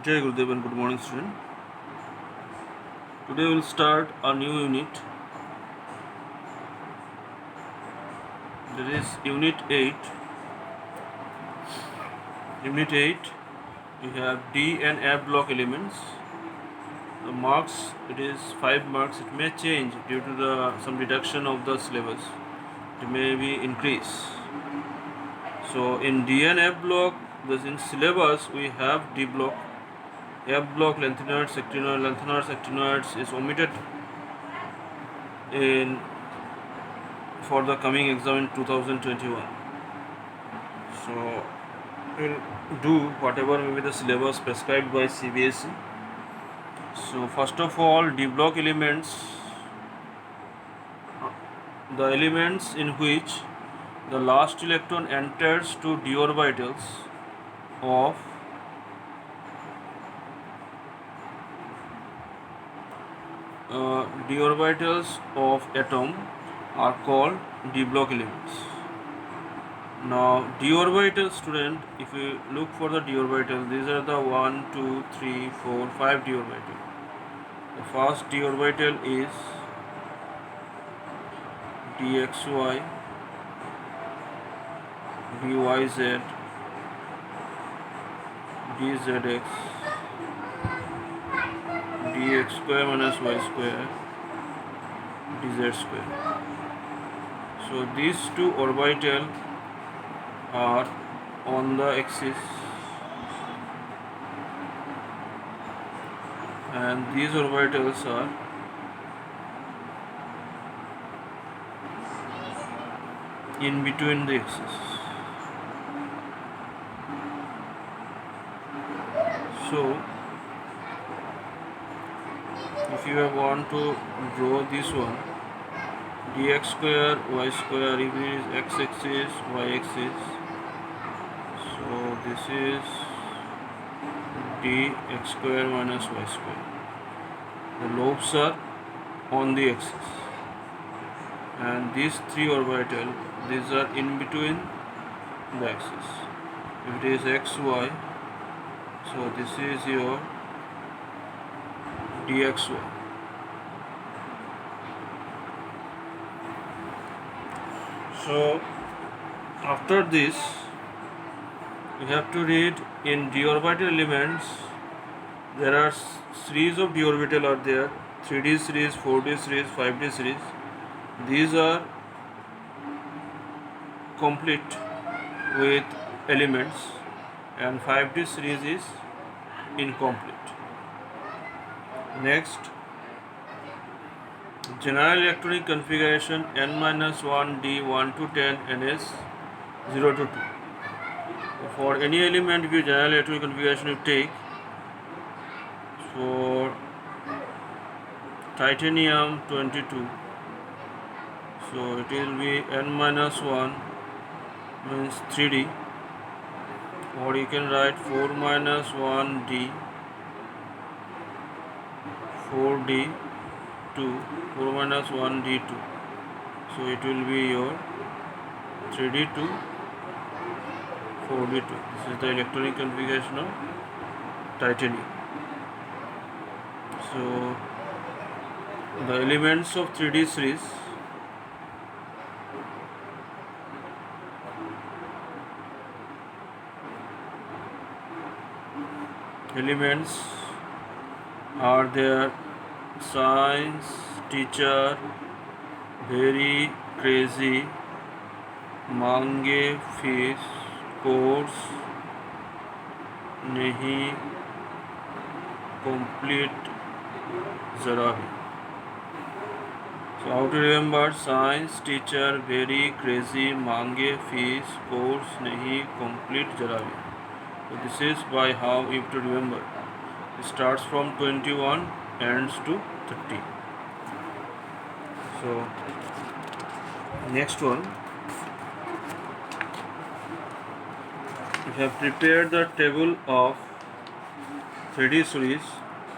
Jai Gurudev and good morning, student. Today we'll start a new unit. That is Unit 8. Unit 8, we have D and F block elements. The marks, it is 5 marks. It may change due to some reduction of the syllabus. It may be increase. So in D and F block, in syllabus we have D block. F block lanthanoids, actinoids is omitted in for the coming exam in 2021. So we'll do whatever may be the syllabus prescribed by CBSE. So first of all, D block elements, the elements in which the last electron enters to d orbitals of atom are called D block elements. Now d orbital, student, if you look for the d orbital, these are the 1, 2, 3, 4, 5 d orbital. The first d orbital is dxy, dyz, dzx, dx square minus y square, dz square. So these two orbital are on the axis and these orbitals are in between the axis. So if you want to draw this one, dx square y square, if it is x axis, y axis, so this is dx square minus y square. The lobes are on the axis and these three orbital, these are in between the axis. If it is xy, so this is your dxy. So after this, we have to read in d orbital elements. There are series of d orbital are there, 3d series, 4d series, 5d series. These are complete with elements and 5d series is incomplete. Next, general electronic configuration n-1 d 1 to 10 ns 0 to 2. For any element, if you general electronic configuration you take, for titanium 22, so it will be n-1 means 3d, or you can write 4 minus 1 d, 4d 2, 4 minus 1 d2, so it will be your 3d2, 4d2. This is the electronic configuration of titanium. So the elements of 3d series, elements are there: science teacher, very crazy, मांगे fees, course नहीं, complete जरा भी. So how to remember? Science teacher, very crazy, मांगे fees, course नहीं, complete जरा भी. So this is by how you have to remember. It starts from 21, ends to 30. So next one, we have prepared the table of 3D series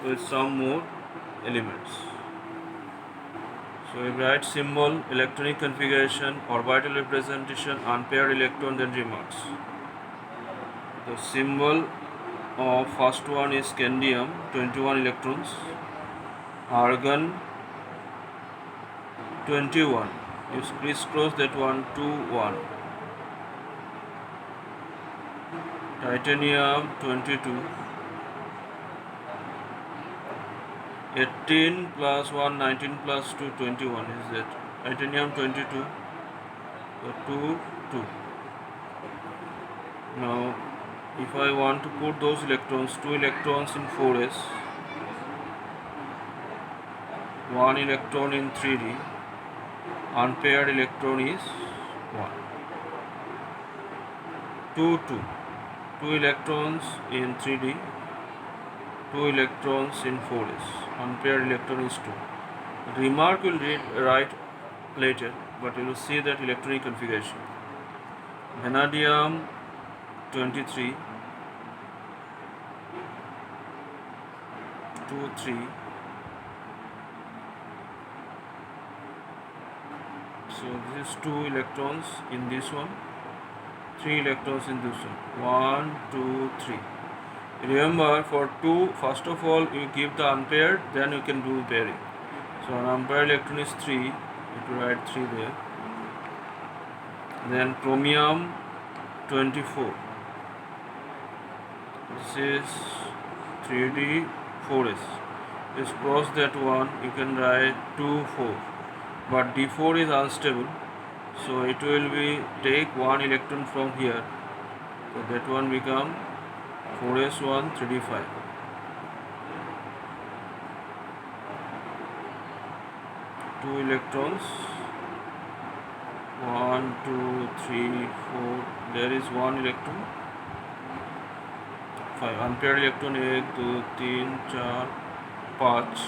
with some more elements. So we write symbol, electronic configuration, orbital representation, unpaired electron, then remarks. The symbol of first one is scandium, 21 electrons, argon 21. You crisscross that one, 2 1. Titanium 22. 18 plus 1, 19 plus 2, 21 is that. Titanium 22. So 2 2. Now if I want to put those electrons, 2 electrons in 4s, 1 electron in 3d, unpaired electron is 1. 2 2. 2 electrons in 3d, 2 electrons in 4s, unpaired electron is 2. Remark will write later, but you will see that electronic configuration. Vanadium 23, 2 3. So this is 2 electrons in this one, 3 electrons in this one. 1 2 3. Remember, for 2, first of all you give the unpaired, then you can do pairing. So an unpaired electron is 3, you will write 3 there. Then chromium 24. This is 3d 4s. Just cross that one, you can write 2 4. But d4 is unstable, so it will be take 1 electron from here. So that one become 4s1 3d5. Two electrons, 1 2 3 4. There is 1 electron. 5 unpaired electron, 1 2 3 4 5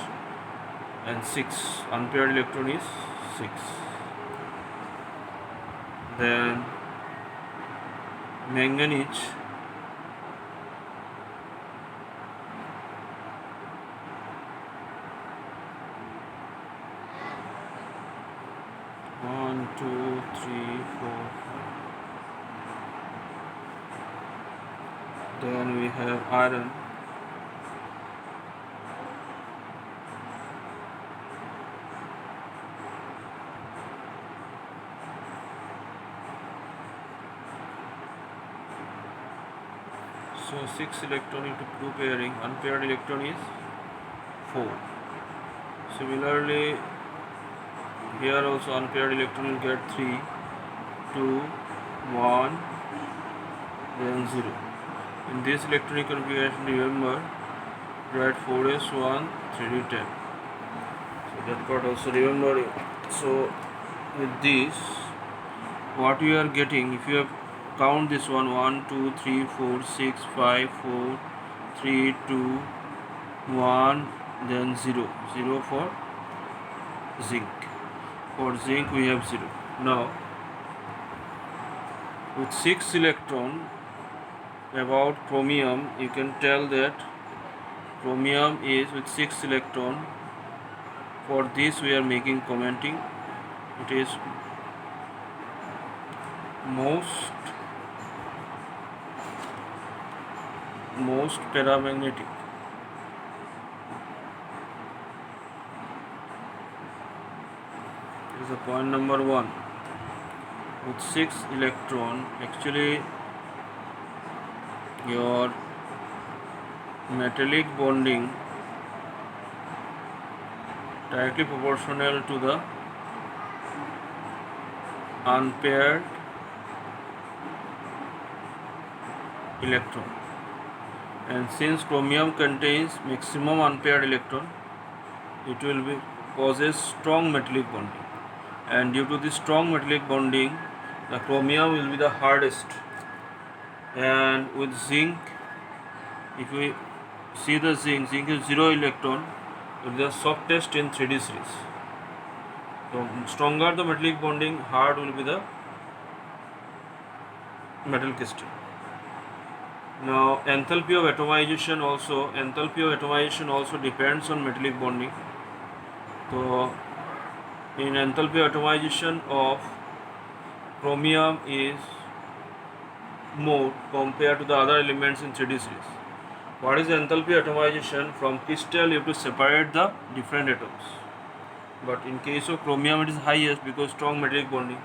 and 6 unpaired electron is 6. Then manganese 1 2 3 4 5. Then we have iron. So 6 electron into 2 pairing, unpaired electron is 4. Similarly, here also unpaired electron will get 3, 2, 1, then 0. In this electronic configuration, remember, write 4s1 3d10. So that part also remember. So with this, what you are getting, if you have count this one, 1 2 3 4 6 5 4 3 2 1, then 0 0 for zinc. For zinc we have 0. Now with 6 electron, about chromium, you can tell that chromium is with 6 electron. For this we are making commenting, it is most paramagnetic. This is the point number 1. With 6 electron, actually your metallic bonding directly proportional to the unpaired electron, and since chromium contains maximum unpaired electron, it will be possess strong metallic bonding, and due to this strong metallic bonding, the chromium will be the hardest. And with zinc, if we see the zinc is 0 electron, it is the softest in 3D series. So stronger the metallic bonding, hard will be the metal crystal. Now enthalpy of atomization also depends on metallic bonding. So in enthalpy of atomization of chromium is more compared to the other elements in 3D series. What is the enthalpy atomization? From crystal you have to separate the different atoms. But in case of chromium it is highest because strong metallic bonding.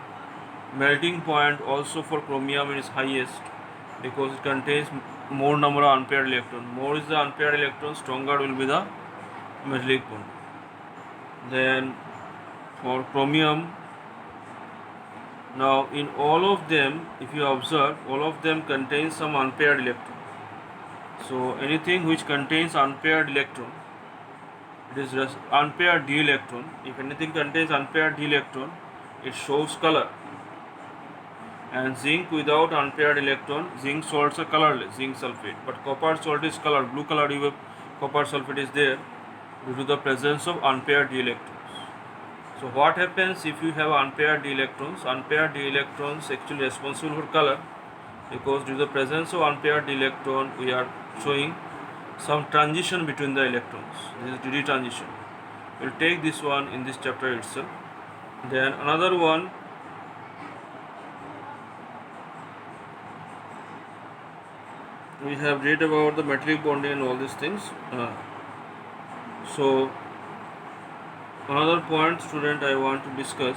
Melting point also for chromium is highest because it contains more number of unpaired electrons. More is the unpaired electron, stronger will be the metallic bond. Then for chromium, now in all of them, if you observe, all of them contain some unpaired electron. So anything which contains unpaired electron, it is just unpaired d electron. If anything contains unpaired d electron, it shows color. And zinc without unpaired electron, zinc salts are colorless, zinc sulfate. But copper salt is colored, blue color copper sulfate is there due to the presence of unpaired d electrons. So what happens if you have unpaired d electrons? Unpaired d electrons actually responsible for color because due to the presence of unpaired d electron, we are showing some transition between the electrons. This is DD transition. We will take this one in this chapter itself. Then another one, we have read about the metallic bonding and all these things. So another point, student, I want to discuss.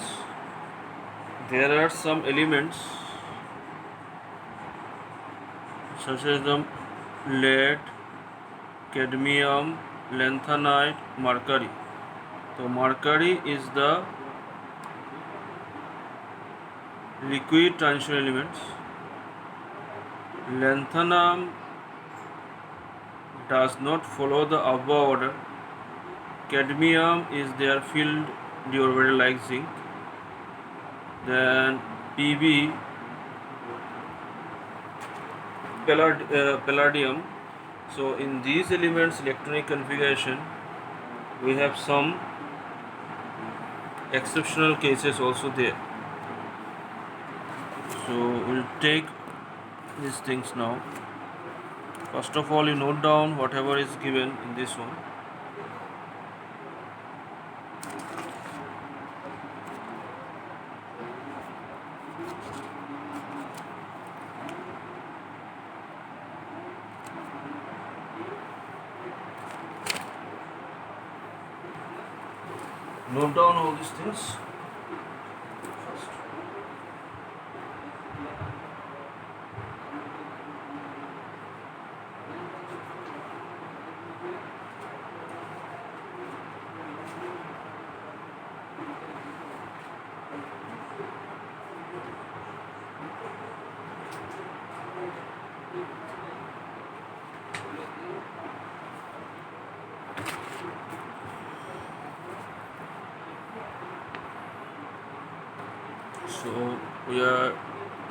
There are some elements such as the lead, cadmium, lanthanide, mercury. So mercury is the liquid transition elements. Lanthanum does not follow the above order. Cadmium is their filled d orbital like zinc. Then Pb, palladium. So in these elements electronic configuration, we have some exceptional cases also there. So we'll take these things now. First of all, you note down whatever is given in this one. Note down all these things. First. So we are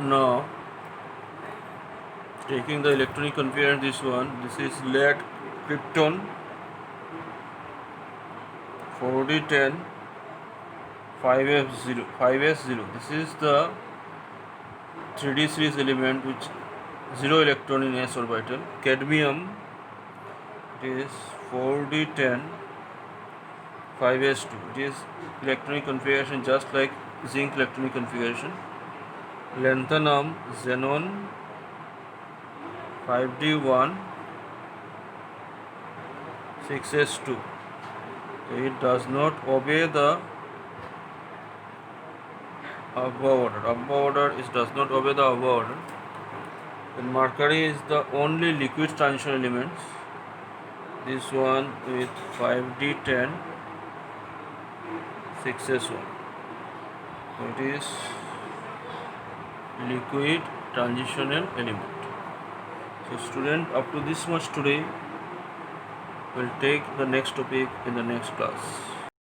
now taking the electronic configuration. This one, this is lead krypton 4d10 5s0. This is the 3d series element which 0 electron in s orbital. Cadmium, it is 4d10 5s2. It is electronic configuration just like zinc electronic configuration. Lanthanum, xenon 5d1 6s2. It does not obey the above order. Above order does not obey the above order. Then mercury is the only liquid transition elements. This one with 5d10 6s1. It is liquid transitional element. So student, up to this much today. We'll take the next topic in the next class.